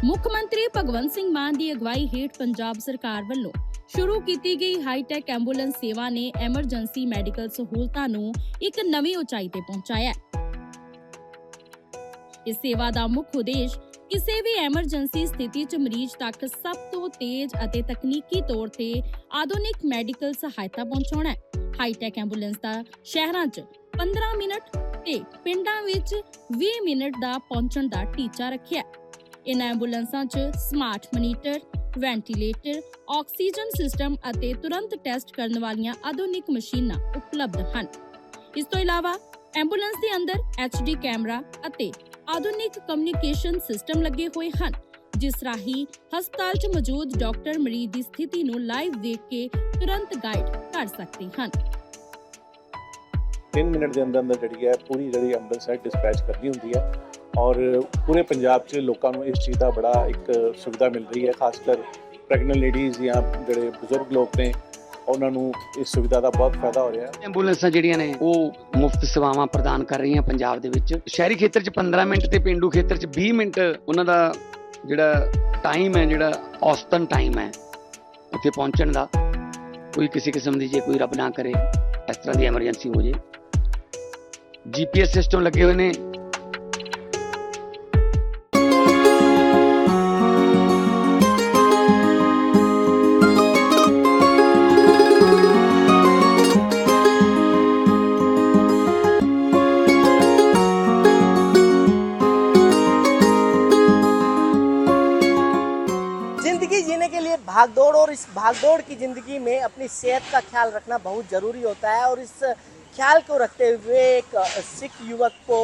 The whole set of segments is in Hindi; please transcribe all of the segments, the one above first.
ਮੁੱਖ ਮੰਤਰੀ ਭਗਵੰਤ ਸਿੰਘ ਮਾਨ ਦੀ ਅਗਵਾਈ ਹੇਠ ਪੰਜਾਬ ਸਰਕਾਰ ਵੱਲੋਂ ਸ਼ੁਰੂ ਕੀਤੀ ਗਈ ਹਾਈਟੈਕ ਐਂਬੂਲੈਂਸ ਸੇਵਾ ਨੇ ਐਮਰਜੈਂਸੀ ਮੈਡੀਕਲ ਸਹੂਲਤਾਂ ਨੂੰ ਇੱਕ ਨਵੀਂ ਉਚਾਈ ਤੇ ਪਹੁੰਚਾਇਆ ਹੈ। ਇਸ ਸੇਵਾ ਦਾ ਮੁੱਖ ਉਦੇਸ਼ ਕਿਸੇ ਵੀ ਐਮਰਜੈਂਸੀ ਸਥਿਤੀ 'ਚ ਮਰੀਜ਼ ਤੱਕ ਸਭ ਤੋਂ ਤੇਜ਼ ਅਤੇ ਤਕਨੀਕੀ ਤੌਰ ਤੇ ਆਧੁਨਿਕ ਮੈਡੀਕਲ ਸਹਾਇਤਾ ਪਹੁੰਚਾਉਣਾ ਹੈ। ਹਾਈਟੈਕ ਐਂਬੂਲੈਂਸ ਦਾ ਸ਼ਹਿਰਾਂ 'ਚ 15 ਮਿੰਟ ਤੇ ਪਿੰਡਾਂ ਵਿੱਚ 20 ਮਿੰਟ ਦਾ ਪਹੁੰਚਣ ਦਾ ਟੀਚਾ ਰੱਖਿਆ। ਇਨ੍ਹਾਂ ਐਂਬੂਲੈਂਸਾਂ 'ਚ smart monitor, ventilator, oxygen system ਅਤੇ ਤੁਰੰਤ ਟੈਸਟ ਕਰਨ ਵਾਲੀਆਂ ਆਧੁਨਿਕ ਮਸ਼ੀਨਾਂ ਉਪਲਬਧ ਹਨ। ਇਸ ਤੋਂ ਇਲਾਵਾ ਐਂਬੂਲੈਂਸ ਦੇ ਅੰਦਰ HD ਕੈਮਰਾ ਅਤੇ ਆਧੁਨਿਕ ਕਮਿਊਨੀਕੇਸ਼ਨ ਸਿਸਟਮ ਲੱਗੇ ਹੋਏ ਹਨ, ਜਿਸ ਰਾਹੀਂ ਹਸਪਤਾਲ 'ਚ ਮੌਜੂਦ ਡਾਕਟਰ ਮਰੀਜ਼ ਦੀ ਸਥਿਤੀ ਨੂੰ ਲਾਈਵ ਦੇਖ ਕੇ ਤੁਰੰਤ ਗਾਈਡ ਕਰ ਸਕਦੇ ਹਨ। 3 ਮਿੰਟ ਦੇ ਅੰਦਰ ਜਿਹੜੀ ਹੈ ਪੂਰੀ ਜਿਹੜੀ ਐਂਬੂਲੈਂਸ ਹੈ ਡਿਸਪੈਚ ਕਰਨੀ ਹੁੰਦੀ ਹੈ ਔਰ ਪੂਰੇ ਪੰਜਾਬ 'ਚ ਲੋਕਾਂ ਨੂੰ ਇਸ ਚੀਜ਼ ਦਾ ਬੜਾ ਇੱਕ ਸੁਵਿਧਾ ਮਿਲ ਰਹੀ ਹੈ। ਖਾਸ ਕਰ ਪ੍ਰੈਗਨੈਂਟ ਲੇਡੀਜ਼ ਜਾਂ ਜਿਹੜੇ ਬਜ਼ੁਰਗ ਲੋਕ ਨੇ ਉਹਨਾਂ ਨੂੰ ਇਸ ਸੁਵਿਧਾ ਦਾ ਬਹੁਤ ਫਾਇਦਾ ਹੋ ਰਿਹਾ ਹੈ। ਐਂਬੂਲੈਂਸਾਂ ਜਿਹੜੀਆਂ ਨੇ ਉਹ ਮੁਫਤ ਸੇਵਾਵਾਂ ਪ੍ਰਦਾਨ ਕਰ ਰਹੀਆਂ ਪੰਜਾਬ ਦੇ ਵਿੱਚ। ਸ਼ਹਿਰੀ ਖੇਤਰ 'ਚ 15 ਮਿੰਟ ਤੇ ਪੇਂਡੂ ਖੇਤਰ 'ਚ 20 ਮਿੰਟ ਉਹਨਾਂ ਦਾ ਜਿਹੜਾ ਟਾਈਮ ਹੈ, ਜਿਹੜਾ ਔਸਤਨ ਟਾਈਮ ਹੈ ਉੱਥੇ ਪਹੁੰਚਣ ਦਾ। ਕੋਈ ਕਿਸੇ ਕਿਸਮ ਦੀ ਜੇ ਕੋਈ ਰੱਬ ਨਾ ਕਰੇ ਇਸ ਤਰ੍ਹਾਂ ਦੀ ਐਮਰਜੈਂਸੀ ਹੋ ਜੇ, GPS ਸਿਸਟਮ ਲੱਗੇ ਹੋਏ ਨੇ। जिंदगी जीने के लिए भागदौड़ और इस भागदौड़ की ज़िंदगी में अपनी सेहत का ख्याल रखना बहुत ज़रूरी होता है और इस ख्याल को रखते हुए एक सिख युवक को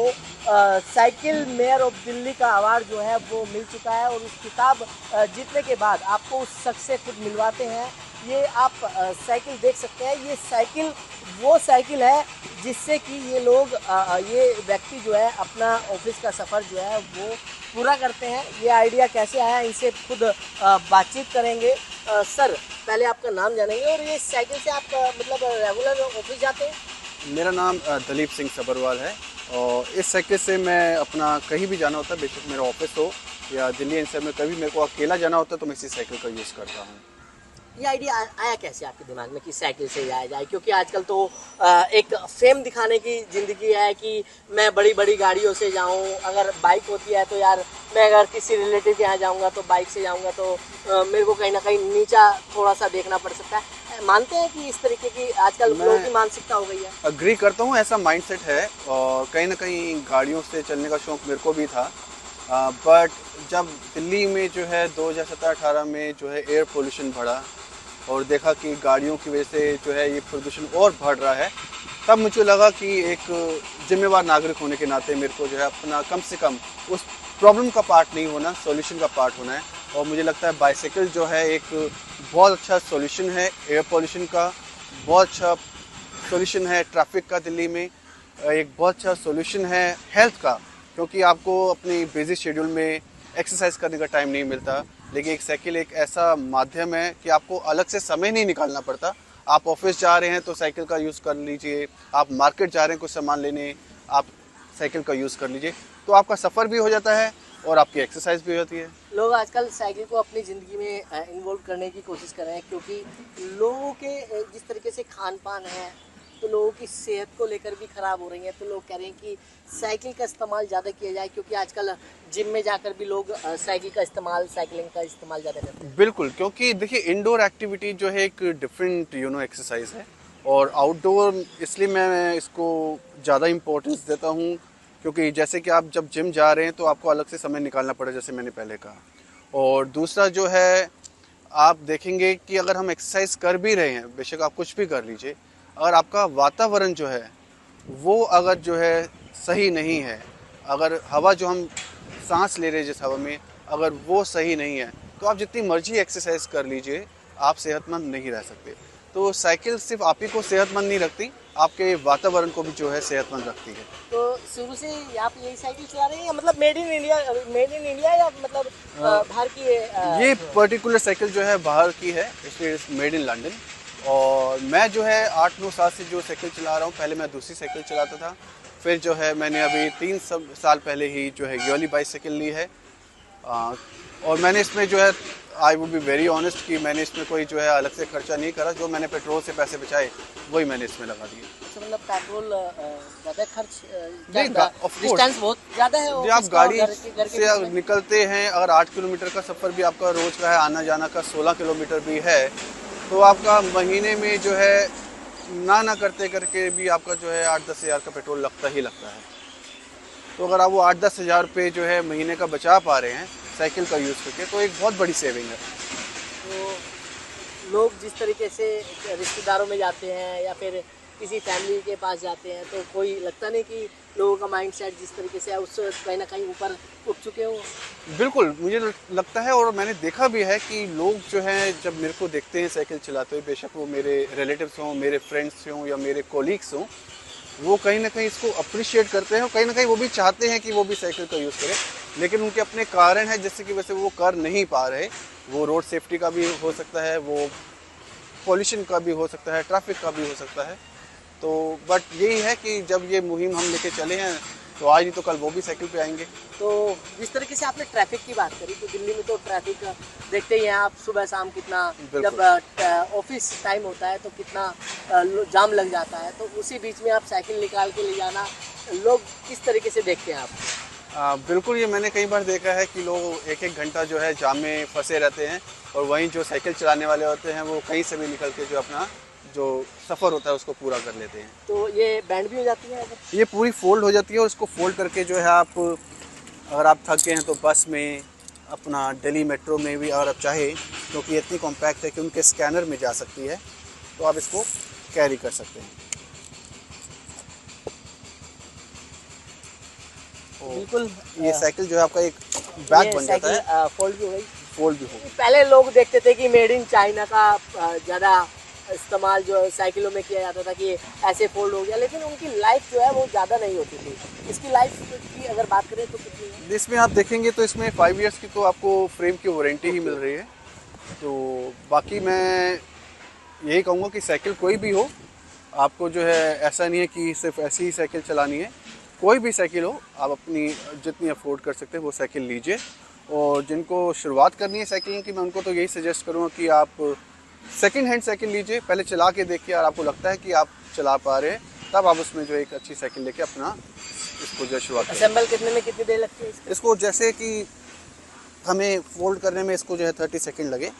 साइकिल मेयर ऑफ दिल्ली का अवार्ड जो है वो मिल चुका है और उस खिताब जीतने के बाद आपको उस शख्स से खुद मिलवाते हैं। ये आप साइकिल देख सकते हैं। ये साइकिल वो साइकिल है जिससे कि ये लोग ये व्यक्ति जो है अपना ऑफिस का सफ़र जो है वो पूरा करते हैं। ये आइडिया कैसे आया इनसे खुद बातचीत करेंगे। सर, पहले आपका नाम जानेंगे और ये साइकिल से आप मतलब रेगुलर ऑफिस जाते हैं? मेरा नाम दलीप सिंह सबरवाल है और इस साइकिल से मैं अपना कहीं भी जाना होता है, बेशक मेरा ऑफिस हो या दिल्ली एनसीआर में, कभी मेरे को अकेला जाना होता है तो मैं इसी साइकिल का यूज़ करता हूँ। ये आइडिया आया कैसे आपके दिमाग में कि साइकिल से आया जाए? क्योंकि आजकल तो एक फेम दिखाने की ज़िंदगी है कि मैं बड़ी बड़ी गाड़ियों से जाऊं। अगर बाइक होती है तो यार मैं अगर किसी रिलेटिव के यहाँ जाऊंगा तो बाइक से जाऊंगा तो मेरे को कहीं ना कहीं नीचा थोड़ा सा देखना पड़ सकता है। मानते हैं कि इस तरीके की आजकल लोगों की मानसिकता हो गई है? अग्री करता हूँ, ऐसा माइंडसेट है और कहीं ना कहीं गाड़ियों से चलने का शौक़ मेरे को भी था। बट जब दिल्ली में जो है 2017-18 में जो है एयर पोल्यूशन बढ़ा और देखा कि गाड़ियों की वजह से जो है ये प्रदूषण और बढ़ रहा है, तब मुझे लगा कि एक जिम्मेवार नागरिक होने के नाते मेरे को जो है अपना कम से कम उस प्रॉब्लम का पार्ट नहीं होना, सॉल्यूशन का पार्ट होना है। और मुझे लगता है बाइसाइकिल जो है एक बहुत अच्छा सॉल्यूशन है एयर पोल्यूशन का, बहुत अच्छा सॉल्यूशन है ट्रैफिक का दिल्ली में, एक बहुत अच्छा सॉल्यूशन है हेल्थ का, क्योंकि आपको अपनी बिजी शेड्यूल में एक्सरसाइज करने का टाइम नहीं मिलता। लेकिन एक साइकिल एक ऐसा माध्यम है कि आपको अलग से समय नहीं निकालना पड़ता। आप ऑफिस जा रहे हैं तो साइकिल का यूज़ कर लीजिए, आप मार्केट जा रहे हैं कुछ सामान लेने, आप साइकिल का यूज़ कर लीजिए, तो आपका सफ़र भी हो जाता है और आपकी एक्सरसाइज भी हो जाती है। लोग आजकल साइकिल को अपनी ज़िंदगी में इन्वॉल्व करने की कोशिश कर रहे हैं, क्योंकि लोगों के जिस तरीके से खान पान है तो लोगों की सेहत को लेकर भी ख़राब हो रही है। तो लोग कह रहे हैं कि साइकिल का इस्तेमाल ज़्यादा किया जाए, क्योंकि आजकल जिम में जाकर भी लोग साइकिल का इस्तेमाल, साइकिलिंग का इस्तेमाल ज़्यादा करते हैं। बिल्कुल, क्योंकि देखिए इंडोर एक्टिविटी जो है एक डिफरेंट एक्सरसाइज है और आउटडोर इसलिए मैं इसको ज़्यादा इम्पोर्टेंस देता हूँ, क्योंकि जैसे कि आप जब जिम जा रहे हैं तो आपको अलग से समय निकालना पड़े, जैसे मैंने पहले कहा। और दूसरा जो है, आप देखेंगे कि अगर हम एक्सरसाइज कर भी रहे हैं, बेशक आप कुछ भी कर लीजिए, अगर आपका वातावरण जो है वो अगर जो है सही नहीं है, अगर हवा जो हम सांस ले रहे हैं जिस हवा में अगर वो सही नहीं है, तो आप जितनी मर्जी एक्सरसाइज कर लीजिए आप सेहतमंद नहीं रह सकते। तो साइकिल सिर्फ आप ही को सेहतमंद नहीं रखती, आपके वातावरण को भी जो है सेहतमंद रखती है। तो शुरू से आप यही साइकिल चला रहे हैं या मतलब मेड इन इंडिया या मतलब बाहर की है? ये पर्टिकुलर साइकिल जो है बाहर की है, इट्स मेड इन लंदन। और मैं जो है 8-9 साल से जो साइकिल चला रहा हूँ, पहले मैं दूसरी साइकिल चलाता था, फिर जो है मैंने अभी 3 साल पहले ही जो है ये वाली बाइसाइकिल ली है और मैंने इसमें जो है I would be very honest कि मैंने इसमें कोई जो है अलग से खर्चा नहीं करा। जो मैंने पेट्रोल से पैसे बचाए वही मैंने इसमें लगा दिए। अच्छा, मतलब पेट्रोल ज़्यादा खर्च नहीं, of course। डिस्टेंस बहुत ज़्यादा है जी, आप ऑफिस का और गाड़ी घर के से बीच में। निकलते हैं, अगर 8 किलोमीटर का सफ़र भी आपका रोज़ का है, आना जाना का 16 किलोमीटर भी है, तो आपका महीने में जो है ना करते करके भी आपका जो है 8-10 हज़ार का पेट्रोल लगता ही लगता है। तो अगर आप वो 8-10 हज़ार रुपये जो है महीने का बचा पा रहे हैं साइकिल का यूज़ करके, तो एक बहुत बड़ी सेविंग है। तो लोग जिस तरीके से रिश्तेदारों में जाते हैं या फिर किसी फैमिली के पास जाते हैं, तो कोई लगता नहीं कि लोगों का माइंड सेट जिस तरीके से है उससे कहीं ना कहीं ऊपर उठ चुके हो। बिल्कुल, मुझे लगता है और मैंने देखा भी है कि लोग जो हैं जब मेरे को देखते हैं साइकिल चलाते हुए, बेशक वो मेरे रिलेटिव्स हों, मेरे फ्रेंड्स हों या मेरे कोलीग्स हों, वो कहीं ना कहीं इसको अप्रिशिएट करते हैं और कहीं ना कहीं वो भी चाहते हैं कि वो भी साइकिल का यूज़ करें, लेकिन उनके अपने कारण हैं जिससे कि वैसे वो कर नहीं पा रहे। वो रोड सेफ्टी का भी हो सकता है, वो पॉल्यूशन का भी हो सकता है, ट्रैफिक का भी हो सकता है। तो बट यही है कि जब ये मुहिम हम लेके चले हैं तो आज नहीं तो कल वो भी साइकिल पे आएंगे। तो जिस तरीके से आपने ट्रैफिक की बात करी, तो दिल्ली में तो ट्रैफिक देखते ही हैं आप, सुबह शाम कितना, जब ऑफिस टाइम होता है तो कितना जाम लग जाता है। तो उसी बीच में आप साइकिल निकाल के ले जाना, लोग किस तरीके से देखते हैं आप? बिल्कुल, ये मैंने कई बार देखा है कि लोग एक घंटा जो है जाम में फंसे रहते हैं और वहीं जो साइकिल चलाने वाले होते हैं वो कहीं से भी निकल के जो अपना जो सफ़र होता है उसको पूरा कर लेते हैं। तो ये बैंड भी हो जाती है अगर? ये पूरी फोल्ड हो जाती है और इसको फोल्ड करके जो है आप, अगर आप थक गए हैं तो बस में, अपना दिल्ली मेट्रो में भी अगर आप चाहें, क्योंकि इतनी कॉम्पैक्ट है कि उनके स्कैनर में जा सकती है, तो आप इसको कैरी कर सकते हैं। बिल्कुल। ये साइकिल जो है आपका एक बैग बन जाता है, फोल्ड भी हो गई। फोल्ड भी हो। पहले लोग देखते थे कि मेड इन चाइना का ज़्यादा इस्तेमाल जो है साइकिलों में किया जाता था कि ऐसे फोल्ड हो गया, लेकिन उनकी लाइफ जो है वो ज़्यादा नहीं होती थी। इसकी लाइफ की अगर बात करें तो कितनी है? इसमें आप देखेंगे तो इसमें 5 इयर्स की तो आपको फ्रेम की वारंटी ही मिल रही है। तो बाकी मैं यही कहूँगा कि साइकिल कोई भी हो, आपको जो है ऐसा नहीं है कि सिर्फ ऐसी ही साइकिल चलानी है। कोई भी साइकिल हो, आप अपनी जितनी अफोर्ड कर सकते हैं वो साइकिल लीजिए। और जिनको शुरुआत करनी है साइकिलिंग की, मैं उनको तो यही सजेस्ट करूँगा कि आप सेकंड हैंड साइकिल लीजिए, पहले चला के देखिए, और आपको लगता है कि आप चला पा रहे हैं, तब आप उसमें जो एक अच्छी साइकिल लेके अपना इसको जो शुरुआत करें। असेंबल करने में कितनी देर लगती है इसको जैसे कि हमें फोल्ड करने में इसको जो है 30 सेकंड लगे,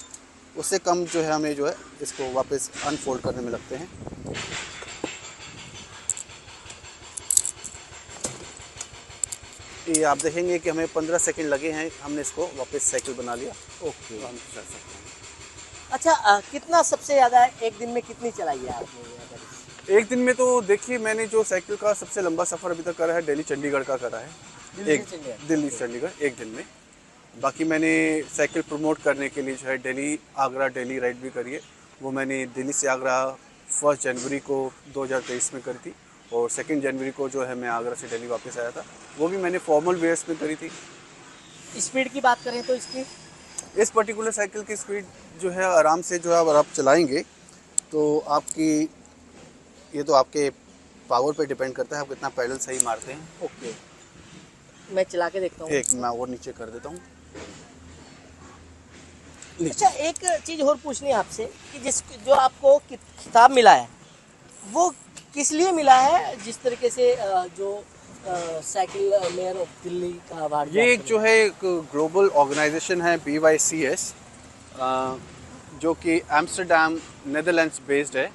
उससे कम जो है हमें जो है इसको वापस अनफोल्ड करने में लगते हैं। ये आप देखेंगे कि हमें 15 सेकंड लगे हैं, हमने इसको वापस साइकिल बना लिया। ओके, हम चल सकते हैं। अच्छा, कितना सबसे ज़्यादा एक दिन में कितनी चलाई है आपने? एक दिन में तो देखिए, मैंने जो साइकिल का सबसे लंबा सफ़र अभी तक करा है दिल्ली चंडीगढ़ का करा है। दिल्ली से चंडीगढ़ एक दिन में। बाकी मैंने साइकिल प्रमोट करने के लिए जो है दिल्ली आगरा डेली राइड भी करी है। वो मैंने दिल्ली से आगरा 1 जनवरी को 2023 में करी थी, और 2 जनवरी को जो है मैं आगरा से दिल्ली वापस आया था। वो भी मैंने फॉर्मल वेयर्स में करी थी। स्पीड की बात करें तो इसकी, इस पर्टिकुलर साइकिल की स्पीड जो है आराम से जो है अगर आप चलाएंगे तो आपकी, ये तो आपके पावर पे डिपेंड करता है, आप कितना पैडल सही मारते हैं। ओके, मैं चला के देखता हूँ। एक मैं और नीचे कर देता हूँ। अच्छा, एक चीज़ और पूछनी है आपसे कि जो आपको खिताब मिला है वो किस लिए मिला है? जिस तरीके से जो साइकिल मेयर ऑफ दिल्ली का अवार्ड, ये एक जो है एक ग्लोबल ऑर्गेनाइजेशन है BYCS, जो कि एम्स्टर्डम नेदरलैंड्स बेस्ड है।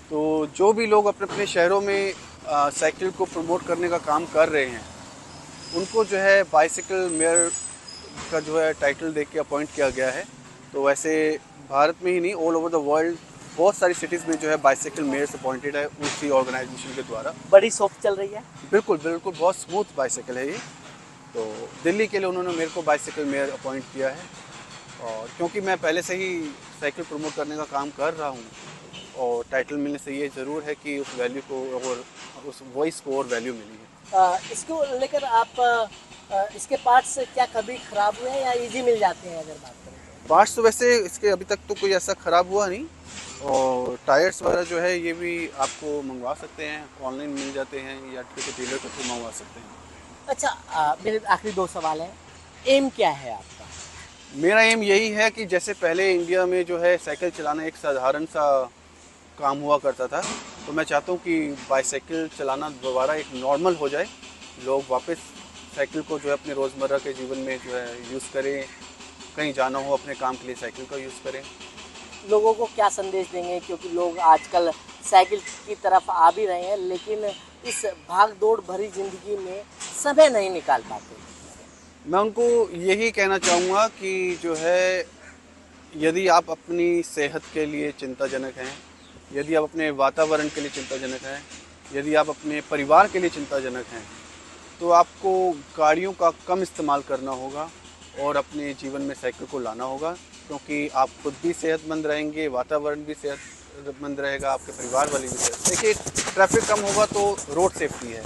तो जो भी लोग अपने अपने शहरों में साइकिल को प्रमोट करने का काम कर रहे हैं, उनको जो है बाइसिकल मेयर का जो है टाइटल देके के अपॉइंट किया गया है। तो वैसे भारत में ही नहीं, ऑल ओवर द वर्ल्ड बहुत सारी सिटीज़ में जो है बाइसिकल मेयर्स अपॉइंटेड है उसी ऑर्गेनाइजेशन के द्वारा। बड़ी सॉफ्ट चल रही है। बिल्कुल बिल्कुल, बहुत स्मूथ बाइसिकल है ये। तो दिल्ली के लिए उन्होंने मेरे को बाइसिकल मेयर अपॉइंट किया है, और क्योंकि मैं पहले से ही साइकिल प्रमोट करने का काम कर रहा हूँ, और टाइटल मिलने से ये ज़रूर है कि उस वैल्यू को और उस वॉइस को और वैल्यू मिली है। इसको लेकर आप इसके पार्ट्स क्या कभी ख़राब हुए हैं या इजी मिल जाते हैं? अगर बात करें पार्ट्स तो वैसे इसके अभी तक तो कोई ऐसा ख़राब हुआ नहीं, और टायर्स वगैरह जो है ये भी आपको मंगवा सकते हैं, ऑनलाइन मिल जाते हैं या किसी डीलर के थ्रू मंगवा सकते हैं। अच्छा, मेरे आखिरी 2 सवाल हैं। एम क्या है आपका? मेरा एम यही है कि जैसे पहले इंडिया में जो है साइकिल चलाना एक साधारण सा काम हुआ करता था, तो मैं चाहता हूँ कि बाईसाइकिल चलाना दोबारा एक नॉर्मल हो जाए, लोग वापस साइकिल को जो है अपने रोज़मर्रा के जीवन में जो है यूज़ करें, कहीं जाना हो अपने काम के लिए साइकिल का यूज़ करें। लोगों को क्या संदेश देंगे, क्योंकि लोग आजकल साइकिल की तरफ आ भी रहे हैं लेकिन इस भाग दौड़ भरी ज़िंदगी में समय नहीं निकाल पाते? मैं उनको यही कहना चाहूँगा कि जो है यदि आप अपनी सेहत के लिए चिंताजनक हैं, यदि आप अपने वातावरण के लिए चिंताजनक हैं, यदि आप अपने परिवार के लिए चिंताजनक हैं, तो आपको गाड़ियों का कम इस्तेमाल करना होगा और अपने जीवन में साइकिल को लाना होगा, क्योंकि आप खुद भी सेहतमंद रहेंगे, वातावरण भी सेहतमंद रहेगा, आपके परिवार वाले भी सेहत। देखिए, ट्रैफिक कम होगा तो रोड सेफ्टी है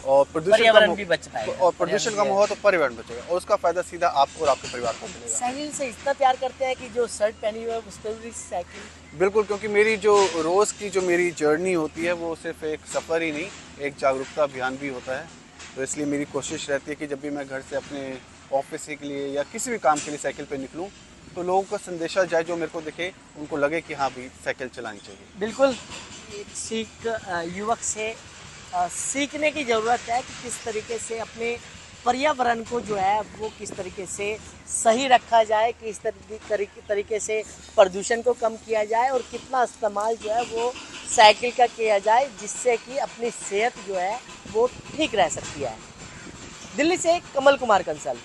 और पर्यावरण भी बच पाएगा, और प्रदूषण कम होगा तो पर्यावरण बचेगा और उसका फायदा सीधा आपको और आपके परिवार को मिलेगा। साइकिल से इतना प्यार करते हैं कि जो शर्ट पहनी हुई है उस पर भी साइकिल। बिल्कुल, क्योंकि मेरी जो रोज़ की जो मेरी जर्नी होती है वो सिर्फ एक सफ़र ही नहीं, एक जागरूकता अभियान भी होता है। तो इसलिए मेरी कोशिश रहती है कि जब भी मैं घर से अपने ऑफिस के लिए या किसी भी काम के लिए साइकिल पे निकलूं, तो लोगों का संदेशा जाए, जो मेरे को दिखे, उनको लगे कि हाँ भी साइकिल चलानी चाहिए। बिल्कुल, एक सीख युवक से सीखने की ज़रूरत है कि किस तरीके से अपने पर्यावरण को जो है वो किस तरीके से सही रखा जाए, किस तरीके से प्रदूषण को कम किया जाए और कितना इस्तेमाल जो है वो साइकिल का किया जाए, जिससे कि अपनी सेहत जो है वो ठीक रह सकती है। दिल्ली से कमल कुमार कंसल।